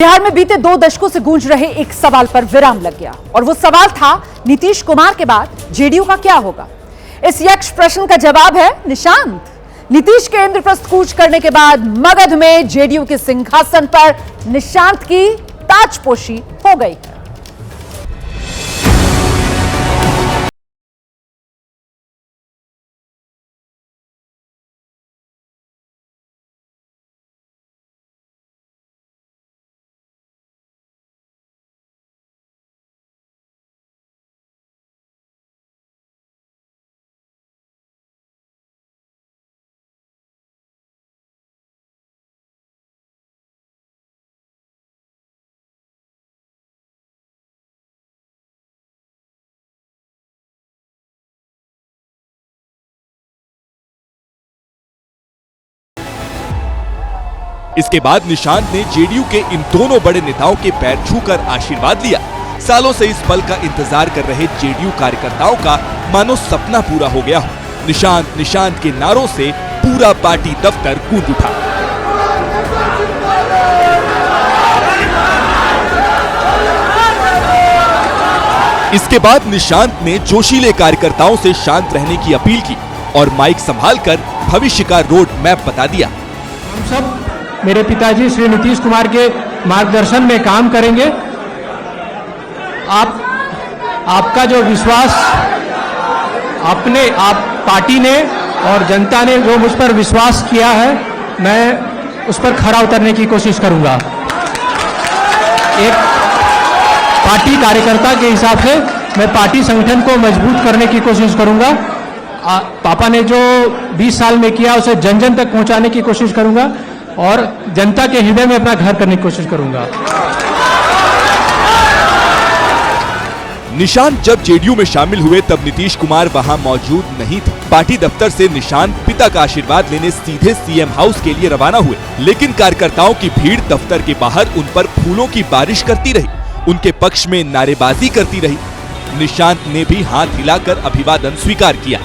बिहार में बीते 2 दशकों से गूंज रहे एक सवाल पर विराम लग गया और वो सवाल था नीतीश कुमार के बाद जेडीयू का क्या होगा। इस यक्ष प्रश्न का जवाब है निशांत। नीतीश के इंद्रप्रस्थ कूच करने के बाद मगध में जेडीयू के सिंहासन पर निशांत की ताजपोशी हो गई है। इसके बाद निशांत ने जेडीयू के इन दोनों बड़े नेताओं के पैर छूकर आशीर्वाद लिया। सालों से इस पल का इंतजार कर रहे जेडीयू कार्यकर्ताओं का मानो सपना पूरा हो गया हो। निशांत के नारों से पूरा पार्टी दफ्तर गूंज उठा। इसके बाद निशांत ने जोशीले कार्यकर्ताओं से शांत रहने की अपील की और माइक संभालकर भविष्य का रोड मैप बता दिया। हम सब मेरे पिताजी श्री नीतीश कुमार के मार्गदर्शन में काम करेंगे। आपका जो विश्वास आप पार्टी ने और जनता ने जो मुझ पर विश्वास किया है, मैं उस पर खरा उतरने की कोशिश करूंगा। एक पार्टी कार्यकर्ता के हिसाब से मैं पार्टी संगठन को मजबूत करने की कोशिश करूंगा। पापा ने जो 20 साल में किया उसे जन जन तक पहुंचाने की कोशिश करूंगा और जनता के हृदय में अपना घर करने की कोशिश करूंगा। निशांत जब जेडीयू में शामिल हुए तब नीतीश कुमार वहां मौजूद नहीं थे। पार्टी दफ्तर से निशांत पिता का आशीर्वाद लेने सीधे सीएम हाउस के लिए रवाना हुए, लेकिन कार्यकर्ताओं की भीड़ दफ्तर के बाहर उन पर फूलों की बारिश करती रही, उनके पक्ष में नारेबाजी करती रही। निशांत ने भी हाथ हिलाकर अभिवादन स्वीकार किया।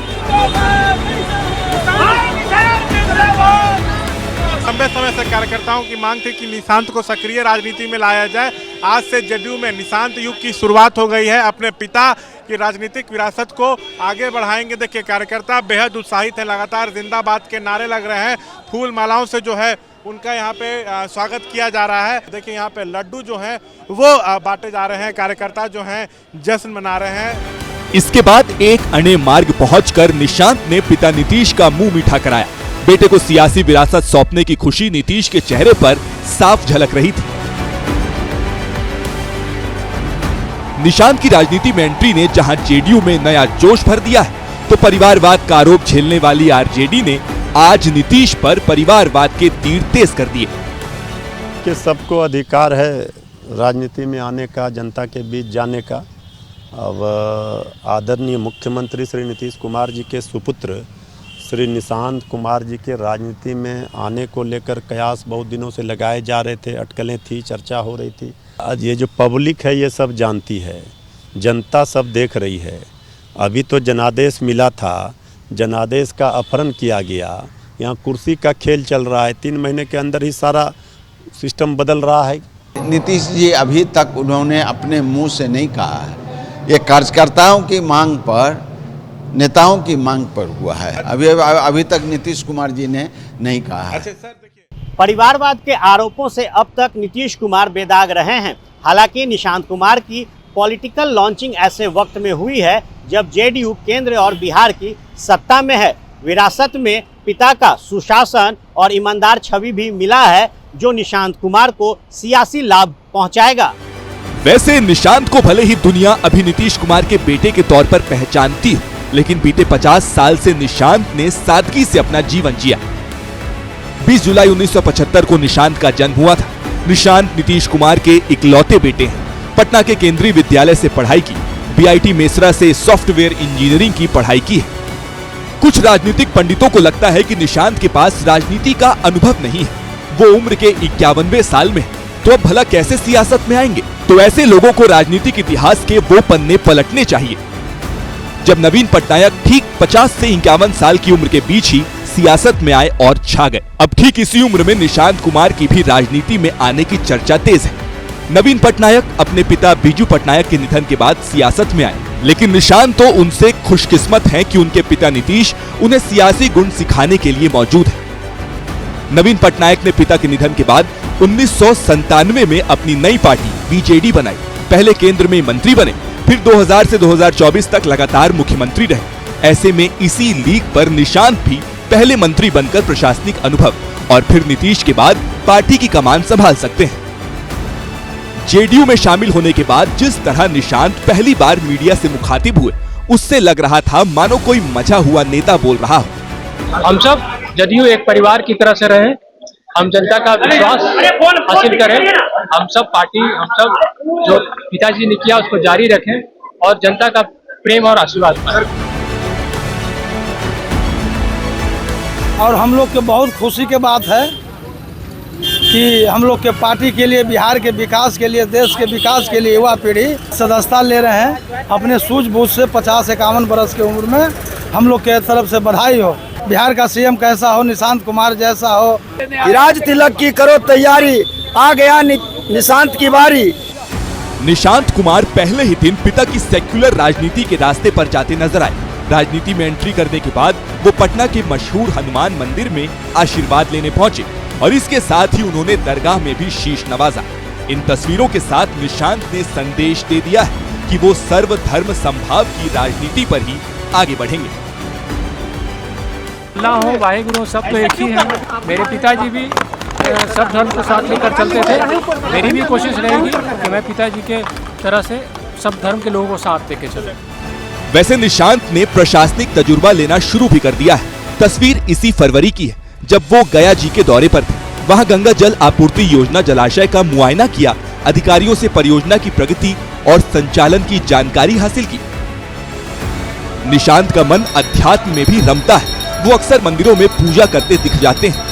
लंबे समय से कार्यकर्ताओं की मांग थी कि निशांत को सक्रिय राजनीति में लाया जाए। आज से जेडीयू में निशांत युग की शुरुआत हो गई है। अपने पिता की राजनीतिक विरासत को आगे बढ़ाएंगे। देखिए, कार्यकर्ता बेहद उत्साहित है, लगातार जिंदाबाद के नारे लग रहे हैं। फूल मालाओं से जो है उनका यहाँ पे स्वागत किया जा रहा है। देखिए, यहाँ पे लड्डू जो है वो बांटे जा रहे हैं। कार्यकर्ता जो हैं जश्न मना रहे हैं। इसके बाद एक अणे मार्ग पहुंचकर निशांत ने पिता नीतीश का मुंह मीठा कराया। बेटे को सियासी विरासत सौंपने की खुशी नीतीश के चेहरे पर साफ झलक रही थी। निशांत की राजनीति में एंट्री ने जहां जेडीयू में नया जोश भर दिया है, तो परिवारवाद का आरोप झेलने वाली आरजेडी ने आज नीतीश पर परिवारवाद के तीर तेज कर दिए। कि सबको अधिकार है राजनीति में आने का, जनता के बीच जाने का। अब आदरणीय मुख्यमंत्री श्री नीतीश कुमार जी के सुपुत्र श्री निशांत कुमार जी के राजनीति में आने को लेकर कयास बहुत दिनों से लगाए जा रहे थे, अटकलें थी, चर्चा हो रही थी। आज ये जो पब्लिक है ये सब जानती है, जनता सब देख रही है। अभी तो जनादेश मिला था, जनादेश का अपहरण किया गया, यहाँ कुर्सी का खेल चल रहा है। 3 महीने के अंदर ही सारा सिस्टम बदल रहा है। नीतीश जी अभी तक उन्होंने अपने मुंह से नहीं कहा है, ये कार्यकर्ताओं की मांग पर, नेताओं की मांग पर हुआ है। अभी तक नीतीश कुमार जी ने नहीं कहा है। अच्छा सर, देखिए, परिवारवाद के आरोपों से अब तक नीतीश कुमार बेदाग रहे हैं। हालांकि निशांत कुमार की पॉलिटिकल लॉन्चिंग ऐसे वक्त में हुई है जब जेडीयू केंद्र और बिहार की सत्ता में है। विरासत में पिता का सुशासन और ईमानदार छवि भी मिला है, जो निशांत कुमार को सियासी लाभ पहुंचाएगा। वैसे निशांत को भले ही दुनिया अभी नीतीश कुमार के बेटे के तौर पर पहचानती हो, लेकिन बीते 50 साल से निशांत ने सादगी से अपना जीवन जिया। 20 जुलाई 1975 को निशांत का जन्म हुआ था। निशांत नीतीश कुमार के इकलौते बेटे हैं। पटना के केंद्रीय विद्यालय से पढ़ाई की, बीआईटी मेसरा से सॉफ्टवेयर इंजीनियरिंग की पढ़ाई की है। कुछ राजनीतिक पंडितों को लगता है कि निशांत के पास राजनीति का अनुभव नहीं है, वो उम्र के 51वें साल में है, तो अब भला कैसे सियासत में आएंगे। तो ऐसे लोगों को राजनीतिक इतिहास के वो पन्ने पलटने चाहिए जब नवीन पटनायक ठीक 50 से 51 साल की उम्र के बीच ही सियासत में आए और छा गए। अब ठीक इसी उम्र में निशांत कुमार की भी राजनीति में आने की चर्चा तेज है। नवीन पटनायक अपने पिता बीजू पटनायक के निधन के बाद सियासत में आए, लेकिन निशांत तो उनसे खुशकिस्मत हैं कि उनके पिता नीतीश उन्हें सियासी गुण सिखाने के लिए मौजूद है। नवीन पटनायक ने पिता के निधन के बाद 1997 में अपनी नई पार्टी बीजेडी बनाई। पहले केंद्र में मंत्री बने, फिर 2000 से 2024 तक लगातार मुख्यमंत्री रहे। ऐसे में इसी लीग पर निशांत भी पहले मंत्री बनकर प्रशासनिक अनुभव और फिर नीतीश के बाद पार्टी की कमान संभाल सकते हैं। जेडीयू में शामिल होने के बाद जिस तरह निशांत पहली बार मीडिया से मुखातिब हुए, उससे लग रहा था मानो कोई मचा हुआ नेता बोल रहा हो। हम सब जदयू एक परिवार की तरह से रहें, हम जनता का विश्वास हासिल करें, हम सब पार्टी, हम सब जो पिताजी ने किया उसको जारी रखें और जनता का प्रेम और आशीर्वाद पाएं। और हम लोग के बहुत खुशी के बात है कि हम लोग के पार्टी के लिए, बिहार के विकास के लिए, देश के विकास के लिए युवा पीढ़ी सदस्यता ले रहे हैं। अपने सूझबूझ से 50-51 बरस की उम्र में हम लोग के तरफ से बधाई हो। बिहार का सीएम कैसा हो, निशांत कुमार जैसा हो। राज तिलक की करो तैयारी, आ गया निशांत की बारी। निशांत कुमार पहले ही दिन पिता की सेक्युलर राजनीति के रास्ते पर जाते नजर आए। राजनीति में एंट्री करने के बाद वो पटना के मशहूर हनुमान मंदिर में आशीर्वाद लेने पहुंचे और इसके साथ ही उन्होंने दरगाह में भी शीश नवाजा। इन तस्वीरों के साथ निशांत ने संदेश दे दिया है कि वो सर्वधर्म समभाव की राजनीति पर ही आगे बढ़ेंगे। अल्लाह हो, वाहेगुरु, सब तो एक ही है। मेरे पिताजी भी सब धर्म को साथ लेकर चलते थे। मेरी भी कोशिश रहेगी कि मैं पिताजी के तरह से सब धर्म के लोगों को साथ लेके चलूं। वैसे निशांत ने प्रशासनिक तजुर्बा लेना शुरू भी कर दिया है। तस्वीर इसी फरवरी की है जब वो गया जी के दौरे पर थे। वहां गंगा जल आपूर्ति योजना जलाशय का मुआयना किया, अधिकारियों से परियोजना की प्रगति और संचालन की जानकारी हासिल की। निशांत का मन अध्यात्म में भी रमता है। वो अक्सर मंदिरों में पूजा करते दिख जाते हैं।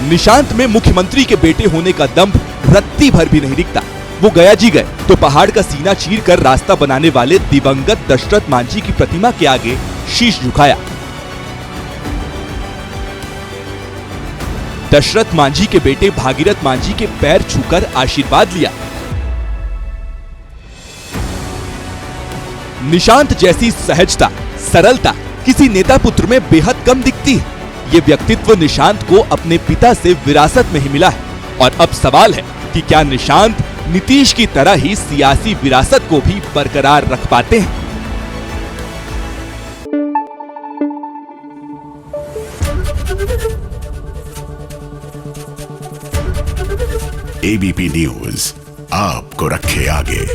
निशांत में मुख्यमंत्री के बेटे होने का दंभ रत्ती भर भी नहीं दिखता। वो गया जी गए तो पहाड़ का सीना चीर कर रास्ता बनाने वाले दिवंगत दशरथ मांझी की प्रतिमा के आगे शीश झुकाया। दशरथ मांझी के बेटे भागीरथ मांझी के पैर छूकर आशीर्वाद लिया। निशांत जैसी सहजता, सरलता किसी नेता पुत्र में बेहद कम दिखती है। ये व्यक्तित्व निशांत को अपने पिता से विरासत में ही मिला है और अब सवाल है कि क्या निशांत नीतीश की तरह ही सियासी विरासत को भी बरकरार रख पाते हैं। एबीपी न्यूज आपको रखे आगे।